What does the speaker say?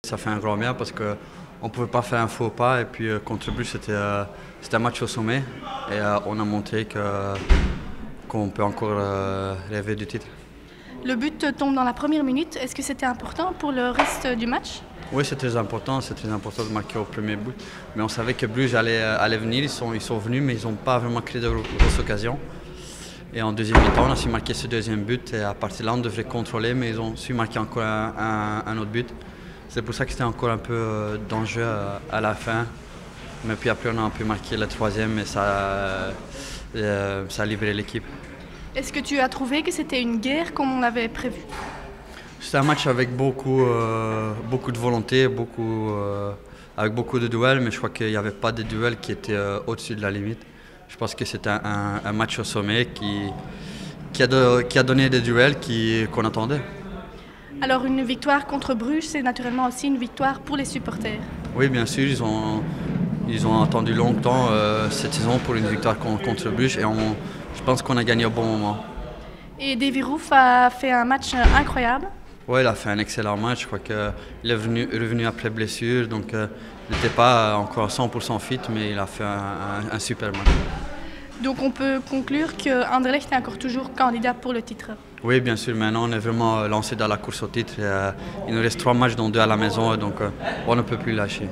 Ça fait un grand bien parce qu'on ne pouvait pas faire un faux pas et puis contre Bruges c'était un match au sommet et on a montré qu'on peut encore rêver du titre. Le but tombe dans la première minute. Est-ce que c'était important pour le reste du match? Oui, c'est très important de marquer au premier but. Mais on savait que Bruges allait venir, ils sont venus mais ils n'ont pas vraiment créé de grosses occasions. Et en deuxième mi-temps, on a su marquer ce deuxième but et à partir de là on devrait contrôler mais ils ont su marquer encore un autre but. C'est pour ça que c'était encore un peu dangereux à la fin. Mais puis après, on a pu marquer le troisième et ça a libéré l'équipe. Est-ce que tu as trouvé que c'était une guerre comme on l'avait prévu? C'était un match avec beaucoup de volonté, avec beaucoup de duels, mais je crois qu'il n'y avait pas de duels qui étaient au-dessus de la limite. Je pense que c'était un match au sommet qui a donné des duels qu'on attendait. Alors une victoire contre Bruges, c'est naturellement aussi une victoire pour les supporters. Oui, bien sûr, ils ont attendu longtemps cette saison pour une victoire contre Bruges et je pense qu'on a gagné au bon moment. Et Davy Roof a fait un match incroyable. Oui, il a fait un excellent match. Je crois qu'il est revenu après blessure, donc il n'était pas encore 100% fit, mais il a fait un super match. Donc on peut conclure que Anderlecht est encore toujours candidat pour le titre. Oui, bien sûr. Maintenant, on est vraiment lancé dans la course au titre. Il nous reste 3 matchs, dont 2 à la maison, donc on ne peut plus lâcher.